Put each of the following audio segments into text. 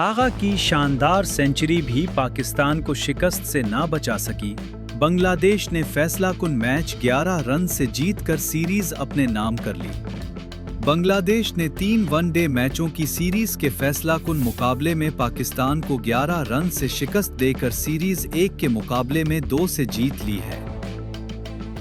आगा की शानदार सेंचुरी भी पाकिस्तान को शिकस्त से ना बचा सकी। बांग्लादेश ने फैसला कुन मैच 11 रन से जीतकर सीरीज अपने नाम कर ली। बांग्लादेश ने 3 वनडे मैचों की सीरीज के फैसला कुन मुकाबले में पाकिस्तान को 11 रन से शिकस्त देकर सीरीज 1 के मुकाबले में 2 से जीत ली है।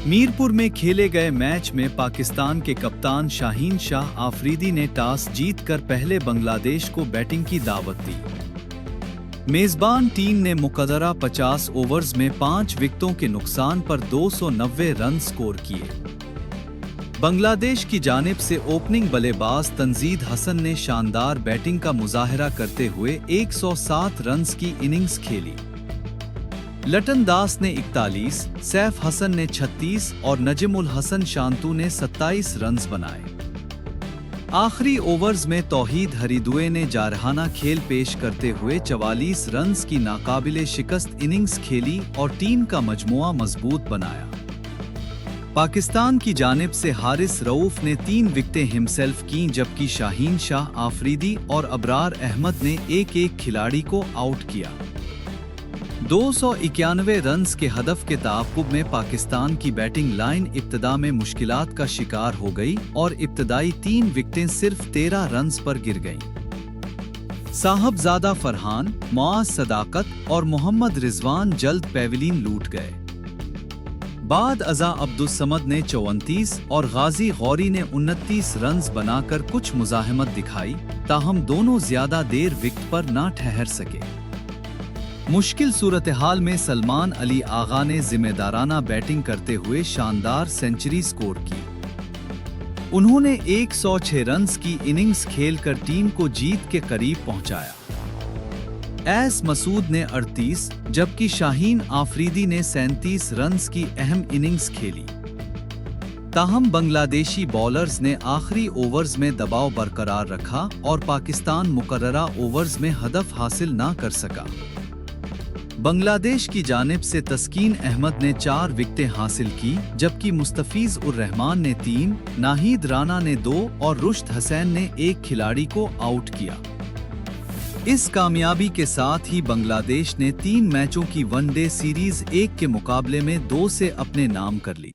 मीरपुर में खेले गए मैच में पाकिस्तान के कप्तान शाहीन शाह आफरीदी ने टॉस जीतकर पहले बांग्लादेश को बैटिंग की दावत दी। मेजबान टीम ने मुकर्ररा 50 ओवर्स में 5 विकेटों के नुकसान पर 290 रन स्कोर किए। बांग्लादेश की जानिब से ओपनिंग बल्लेबाज तंजीद हसन ने शानदार बैटिंग का मुजाहरा करते हुए 107 रन की इनिंग्स खेली। लटन दास ने 41, सैफ हसन ने 36 और नजमुल हसन शांतु ने 27 रन्स बनाए। आखिरी ओवर्स में तौहीद हरीदुए ने जारहाना खेल पेश करते हुए 44 रन्स की नाकाबिले शिकस्त इनिंग्स खेली और टीम का मजमुआ मजबूत बनाया। पाकिस्तान की जानिब से हारिस रऊफ ने 3 विकेटें हिमसेल्फ की, जबकि शाहीन शाह आफरीदी और अबरार अहमद ने एक खिलाड़ी को आउट किया। 291 रन्स के हदफ के ताक़ुब में पाकिस्तान की बैटिंग लाइन इब्तिदा में मुश्किलात का शिकार हो गई और इब्तिदाई 3 विकेटें सिर्फ 13 रन्स पर गिर गईं। साहबजादा फरहान, मुआज सदाकत और मोहम्मद रिजवान जल्द पेविलियन लूट गए। बाद अज़ा अब्दुस्समद ने 34 और गाजी गौरी ने 29 रन्स बनाकर कुछ मुज़ाहमत दिखाई, ताहम दोनों ज्यादा देर विकेट पर ना ठहर सके। मुश्किल सूरत हाल में सलमान अली आगा ने जिम्मेदाराना बैटिंग करते हुए शानदार सेंचुरी स्कोर की। उन्होंने 106 रन्स की इनिंग्स खेलकर टीम को जीत के करीब पहुंचाया। एस मसूद ने 38 जबकि शाहीन आफरीदी ने 37 रन्स की अहम इनिंग्स खेली। ताहम बांग्लादेशी बॉलर्स ने आखिरी ओवर्स में दबाव बरकरार रखा और पाकिस्तान मुकर्ररा ओवर्स में हदफ हासिल ना कर सका। बांग्लादेश की जानिब से तस्कीन अहमद ने 4 विकेटें हासिल की, जबकि मुस्तफीज उर रहमान ने 3, नाहिद राना ने 2 और रुश्द हसैन ने 1 खिलाड़ी को आउट किया। इस कामयाबी के साथ ही बांग्लादेश ने 3 मैचों की वनडे सीरीज 1 के मुकाबले में 2 से अपने नाम कर ली।